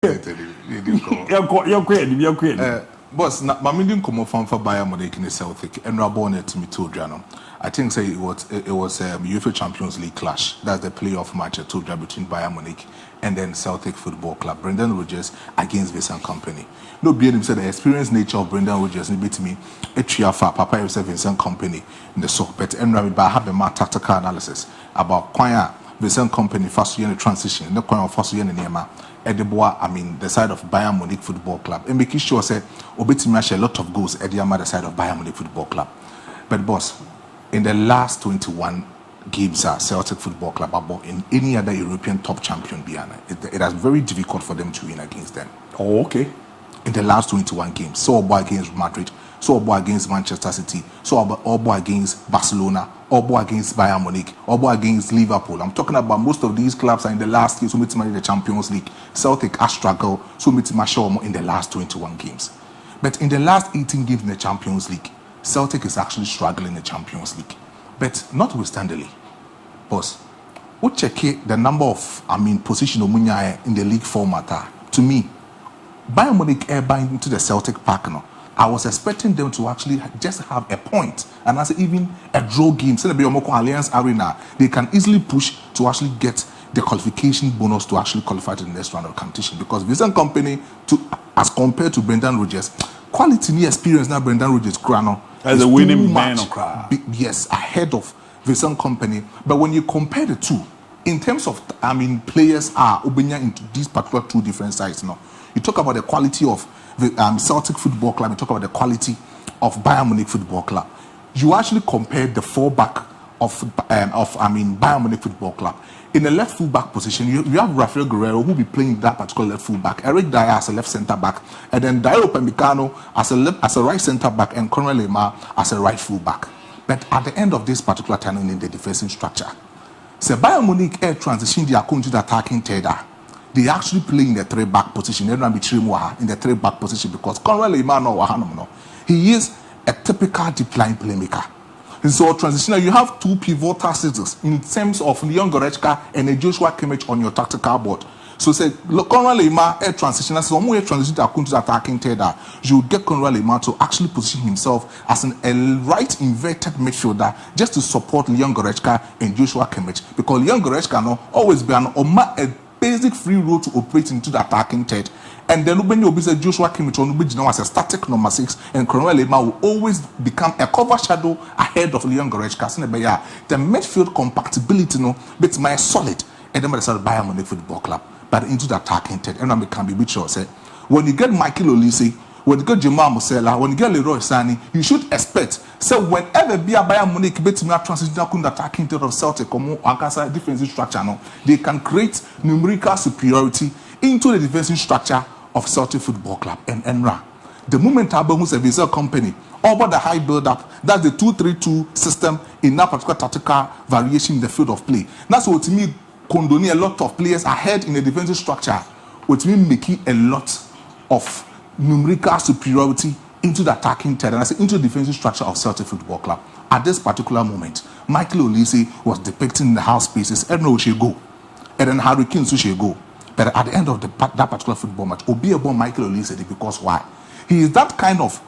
Boss, my didn't come from for Bayern Munich in the Celtic and Rabon to me too, Jano. I think say it was UEFA Champions League clash. That's the playoff match between Bayern Munich and then Celtic Football Club. Brendan Rodgers against Vincent Kompany. No being him said the experienced nature of Brendan Rodgers need to me a tria for Papa himself Vincent Kompany in the sock. But I have a more tactical analysis about Quaya Vincent Kompany first year in the transition, no Quaya first year in the Nema. The side of Bayern Munich Football Club. And making sure say Obetimi share a lot of goals at the side of Bayern Munich Football Club. But boss, in the last 21 games Celtic Football Club about in any other European top champion it has very difficult for them to win against them. Oh, okay. In the last 21 games. So about against Madrid, so about against Manchester City, so about against Barcelona, or against Bayern Munich, or against Liverpool. I'm talking about most of these clubs are in the last year, so meet in the Champions League. Celtic has struggled, so meet in the last 21 games. But in the last 18 games in the Champions League, Celtic is actually struggling in the Champions League. But notwithstanding, boss, we check the number of position of Munya in the league format. To me, Bayern Munich are buying into the Celtic Park now. I was expecting them to actually just have a point and as even a draw game. So the Alliance Arena, they can easily push to actually get the qualification bonus to actually qualify to the next round of competition. Because Vincent Kompany, as compared to Brendan Rodgers, quality and experience now Brendan Rodgers as a winning man yes, ahead of Vincent Kompany. But when you compare the two, in terms of players are Ubenya into these particular two different sides now. You talk about the quality of the Celtic Football Club, you talk about the quality of Bayern Munich Football Club. You actually compare the fullback of Bayern Munich Football Club. In the left fullback position, you have Rafael Guerrero who will be playing that particular left fullback, Eric Dyer as a left centre back, and then Dayo Upamecano as a right centre back, and Conrad Lemar as a right fullback. But at the end of this particular time in the defensive structure, so Bayern Munich air transition they are going to the attacking third. They actually play in the three-back position. They don't be in the three-back position because Conrad Lemar he is a typical deep line playmaker. And so transitional, you have two pivotal scissors in terms of Leon Goretzka and Joshua Kimmich on your tactical board. So say Conrad Lemar air transition. So when you transition to the attacking third, you get Conrad Lemar to actually position himself as a right inverted midfielder just to support Leon Goretzka and Joshua Kimmich because Leon Goretzka always be a basic free role to operate into the attacking third. And then when you say Joshua Kimmich as a static number 6, and Conrad Lemar will always become a cover shadow ahead of Leon Goretzka. The midfield compatibility bit my solid and then the Bayern Munich Football Club, but into the attacking third. And I can be with you say when you get Michael Olise, when you get Jamal Musiala, when you get Leroy Sané, you should expect. So whenever be a Bayern Munich bet me transition to attacking third of Celtic or Ankasa defensive structure, they can create numerical superiority into the defensive structure of Celtic Football Club and Enra. The moment Abahu's a Vincent Kompany over the high build-up, that's the 2-3-2 system in that particular tactical variation in the field of play. That's what to me condone a lot of players ahead in the defensive structure, which means making a lot of numerical superiority into the attacking third and I say into the defensive structure of Celtic Football Club. At this particular moment, Michael Olise was depicting in the half spaces, and should go, and then Harry Kane should go. But at the end of that particular football match, Obi about Michael Olise because why? He is that kind of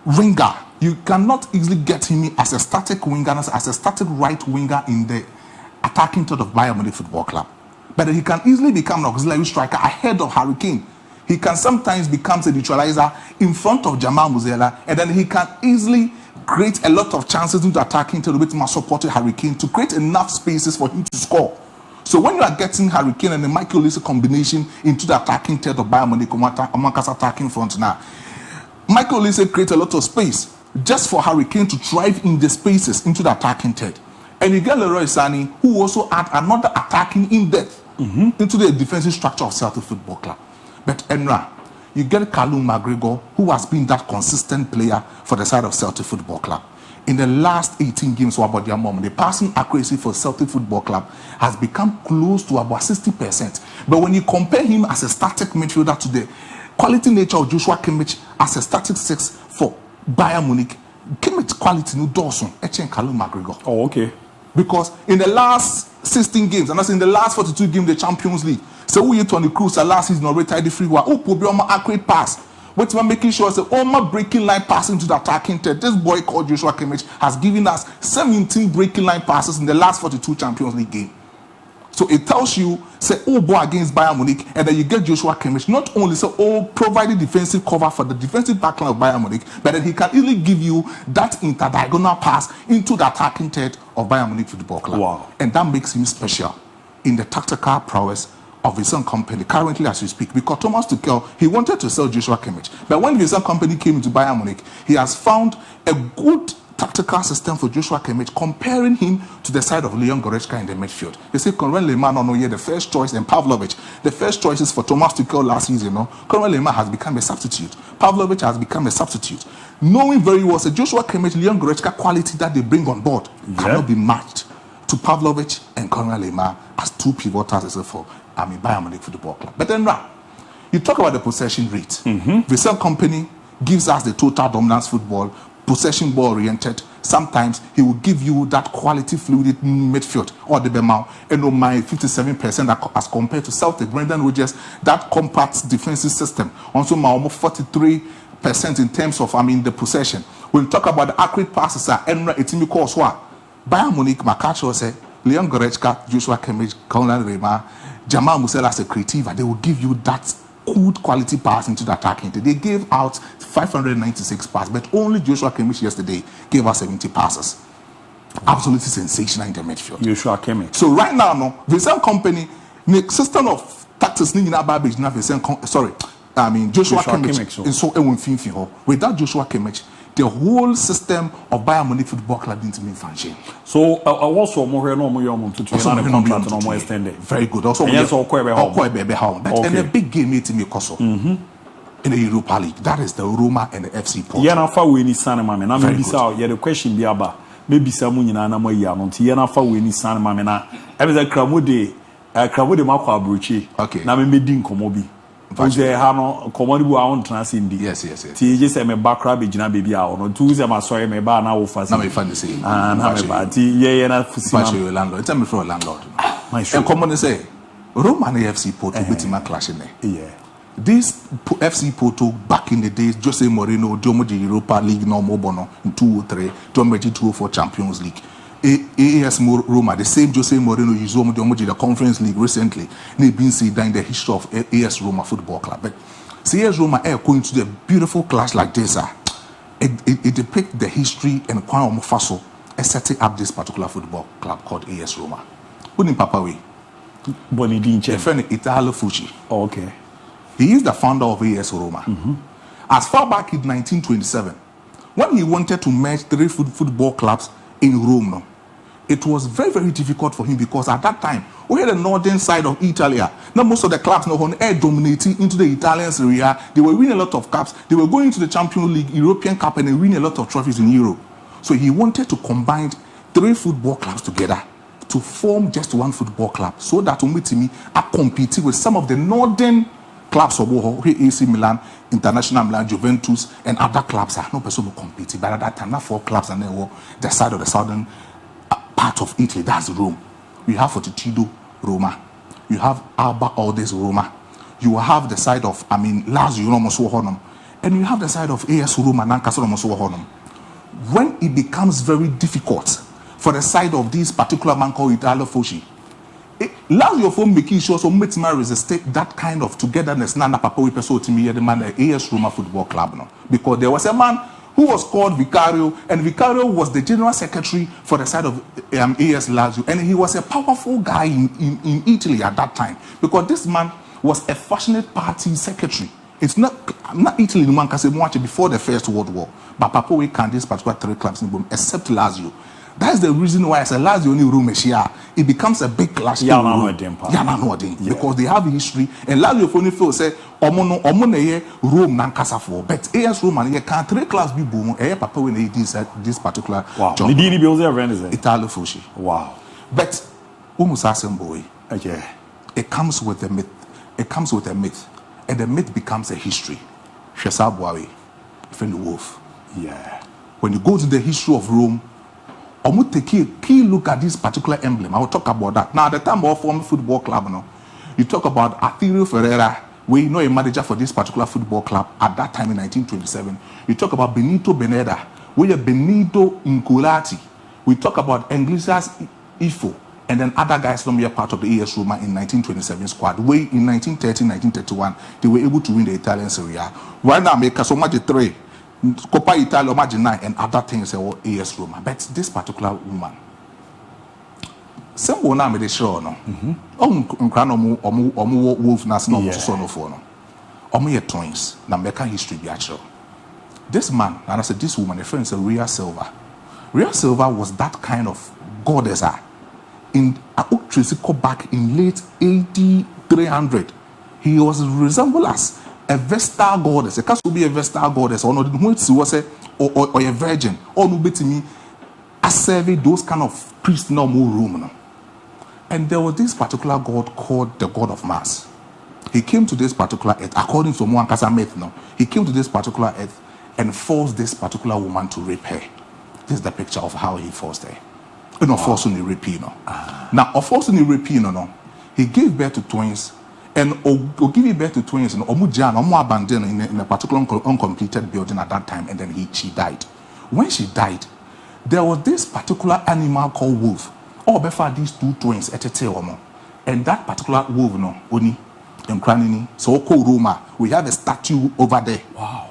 winger. You cannot easily get him as a static winger, as a static right winger in the attacking third of Bayern Munich Football Club. But he can easily become an auxiliary striker ahead of Harry Kane. He can sometimes become a neutralizer in front of Jamal Musiala, and then he can easily create a lot of chances into attacking third with more supported Harry Kane to create enough spaces for him to score. So when you are getting Harry Kane and the Michael Olise combination into the attacking third of Bayern Munich amongst attacking front now, Michael Olise creates a lot of space just for Harry Kane to drive in the spaces into the attacking third. And you get Leroy Sané, who also add another attacking in depth into the defensive structure of Celtic Football Club. But Enra, you get Callum McGregor, who has been that consistent player for the side of Celtic Football Club. In the last 18 games, the passing accuracy for Celtic Football Club has become close to about 60%. But when you compare him as a static midfielder to the quality nature of Joshua Kimmich as a static 6 for Bayern Munich, Kimmich quality no Dawson, and Callum McGregor. Oh, okay. Because in the last 16 games, and that's in the last 42 games, the Champions League, So we Tony Cruz last season already tied the free one. Oh, Pobi accurate pass. But we're making sure say Oma breaking line passing to the attacking third. This boy called Joshua Kimmich has given us 17 breaking line passes in the last 42 Champions League game. So it tells you, say, oh boy against Bayern Munich, and then you get Joshua Kimmich. Not only say, oh, providing defensive cover for the defensive backline of Bayern Munich, but then he can easily give you that interdiagonal pass into the attacking third of Bayern Munich Football Club. Wow. And that makes him special in the tactical prowess of Vincent Company currently as we speak, because Thomas Tuchel, he wanted to sell Joshua Kimmich, but when Vincent Company came into Bayern Munich, he has found a good tactical system for Joshua Kimmich, comparing him to the side of Leon Goretzka in the midfield. They say Konrad Lehmann the first choice, and Pavlovic, the first choices for Thomas Tuchel last season. Konrad Lehmann has become a substitute. Pavlovic has become a substitute. Knowing very well, so Joshua Kimmich, Leon Goretzka quality that they bring on board cannot be matched to Pavlovic and Konrad Lehmann as two pivotals for Bayern Munich Football Club. But then now, you talk about the possession rate. Vincent Company gives us the total dominance football, possession ball oriented. Sometimes he will give you that quality fluid midfield or the Bemau and on my 57% as compared to Celtic. Brendan Rodgers, that compact defensive system. Also my almost 43% in terms of the possession. We'll talk about the accurate passes and Etimi Koswa. Bayern Munich, Makacho say, Leon Goretzka, Joshua Kimmich, Konrad Lehmann, Jamal Musiala as a creative, they will give you that good quality pass into the attacking. They gave out 596 passes, but only Joshua Kimmich yesterday gave us 70 passes. Absolutely sensational in the midfield. Joshua Kimmich. So right now, Vincent Company, the system of tactics in Joshua Kimmich. And so without Joshua Kimmich, the whole system of Bayern Munich Football Club didn't mean function. So also more to extended. Very good. Also, but in a big game meeting in the Europa League, that is the Roma and the FC Porto. Yeah, fa we ni sana mame na maybe say yeah the question be aba maybe say mu nyina na mayi anonti yeah na fa we ni sana mame na e be say kramode makwa abrochi na me di nkomo bi. Because no common bu awon transindi. Yes. Ti je say me background be gina baby a ono tu say ma sorry me ba na wo fast. Na me fan the same. Na me ba ti ye na fusi ma your landlord. Tell me for landlord. And common say Roma and FC Porto betima clash in there. Yeah. This FC Porto back in the days, Jose Mourinho, Domo the Europa League no Mobono in 2003, Domo 2004 Champions League. AS Roma, the same Jose Mourinho used the Conference League recently. They've been seen in the history of AS Roma Football Club. But AS Roma are going to the beautiful clash like this. It depicts the history and Kwame Faso setting up this particular football club called AS Roma. Who in Papa way? Bonidinche. The friend Italo Fucci. Oh, okay. He is the founder of AS Roma. As far back in 1927, when he wanted to merge three football clubs in Rome, it was very, very difficult for him because at that time, we had the northern side of Italy. Now, most of the clubs air dominating into the Italian Serie A. They were winning a lot of cups. They were going to the Champions League, European Cup, and they winning a lot of trophies in Europe. So he wanted to combine three football clubs together to form just one football club so that Umitimi are competing with some of the northern clubs of AC Milan, International Milan, Juventus, and other clubs are no person competing. But at that time, not four clubs, and they were the side of the southern part of Italy. That's Rome. You have Fortitudo, Roma. You have Alba Aldes, Roma. You have the side of Lazio, and you have the side of AS Roma, Nankasa. When it becomes very difficult for the side of this particular man called Italo Fosci, Lazio for making sure so much resist that kind of togetherness. Nana Papa we person to me the man AS Roma Football Club no, because there was a man who was called Vicario, and Vicario was the general secretary for the side of AS Lazio, and he was a powerful guy in Italy at that time because this man was a fashionable party secretary. It's not Italy no man can say much before the First World War, but Papa we can this particular three clubs in Rome except Lazio. That's the reason why I say Lazio only room it becomes a big clash. Because they have a history, and Lazio only feel say Omono Rome Nankasa for, but AS Roma and can three class be boom. Papa when they this particular job. Italo Fosci. Wow. But boy. Okay. It comes with a myth. It comes with a myth, and the myth becomes a history. Shesabwawi, friend the wolf. Yeah. When you go to the history of Rome, I'm going to take a key look at this particular emblem. I will talk about that. Now, at the time of former football club, You talk about Arturo Ferreira, we know a manager for this particular football club at that time in 1927. You talk about Benito Beneda, we have Benito Nkulati. We talk about Iglesias Ifo, and then other guys from here part of the AS Roma in 1927 squad. Way in 1930, 1931, they were able to win the Italian Serie A. Right now, make so much 3, Coppa Italia, much 9, and other things are AS Roma. But this particular woman, some one made sure no. Wolf nas no so no for no. Omo twins. Na make history be actual. This man, and I said this woman, a friend said Rhea Silva. Rhea Silva was that kind of goddess. In Tracy back in late 8300, he was resembled as a Vestal goddess. It can be a Vestal goddess, or not who was or a virgin, or no bit me. I serve those kind of priests no more room. No? And there was this particular god called the god of Mars. He came to this particular earth, according to Mwankasa myth now. He came to this particular earth and forced this particular woman to rape her. This is the picture of how he forced her. Forcing the rape, Now, forcing the rape, he gave birth to twins, and giving birth to twins, and abandoned in a particular uncompleted building at that time, and then she died. When she died, there was this particular animal called wolf. All before these two twins at a tail, and that particular wolf, Oni, and Kranini, so called Roma, we have a statue over there. Wow.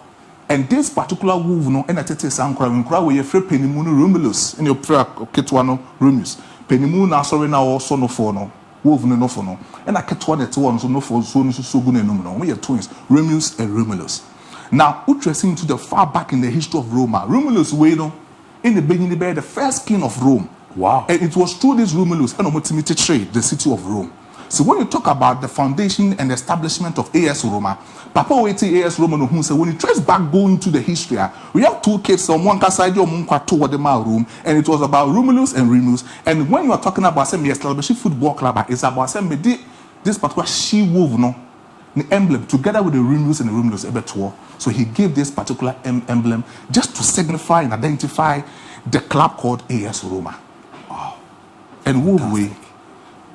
And this particular wolf, and at a tail, we have free Penimunu Romulus, and your prayer, Ketuano Romus. Penimuna, sorry, now also no for no, wolf no for no, and I Ketuan at one, so no for so good and no, we are twins, Romus and Romulus. Now, interesting to the far back in the history of Roma, Romulus, in the beginning, the first king of Rome. Wow. And it was through this Romulus and Omotimite trade, the city of Rome. So when you talk about the foundation and establishment of AS Roma, Papa Waiti AS Roma who say when you trace back going to the history, we have two kids on one side or toward the room, and it was about Romulus and Remus. And when you are talking about some establishing football club, it's about some this particular she wolf the emblem together with the Remus and the Romulus Ebetor. So he gave this particular emblem just to signify and identify the club called AS Roma. And wolf way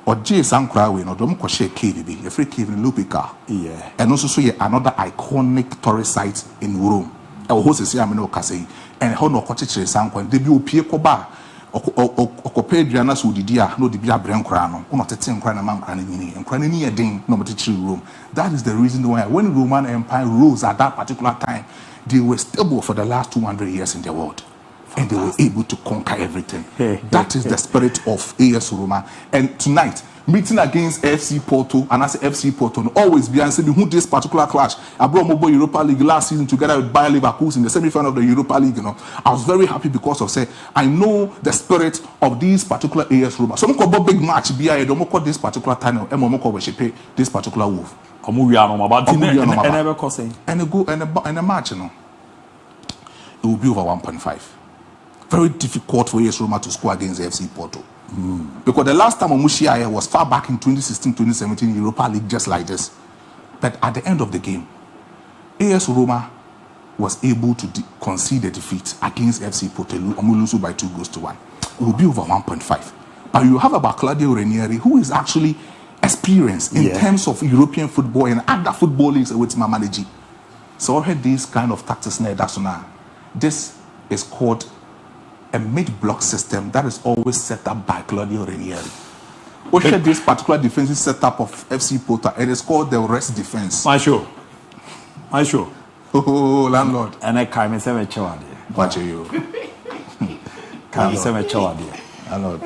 or J. Sankra, no, don't share KVB, a free cave in Lupica. Yeah. And also, another iconic tourist site in Rome. I will host a Siamino Casey and Hono Cottage Sanquan, debut Pierre Coba or Copediana Sudidia, no Dibia Brancrano, or not a 10 crown among Cranini and Cranini a ding, no material room. That is the reason why when Roman Empire rose at that particular time, they were stable for the last 200 years in the world. And they were able to conquer everything. That is the spirit of AS Roma. And tonight, meeting against FC Porto, and I say FC Porto, always be and say who this particular clash. I brought Mobile Europa League last season together with Bayern Leverkusen in the semi-final of the Europa League. I was very happy because of I know the spirit of this particular AS Roma. So I'm going to big match. Be I don't call this particular time. I'm going to worship this particular wolf. And a match, it will be over 1.5. Very difficult for AS Roma to score against FC Porto. Because the last time Omushia was far back in 2016-2017 Europa League just like this. But at the end of the game, AS Roma was able to concede a defeat against FC Porto, Omulusu by 2-1. It will be over 1.5. But you have about Claudio Ranieri, who is actually experienced in terms of European football and other football leagues with my manager. So I had this kind of tactics now. This is called a mid-block system that is always set up by Claudio Ranieri. We had this particular defensive setup of FC Porto. It is called the rest defense. Maestro. Oh, landlord. And I can't say Watch you. Can't say Landlord.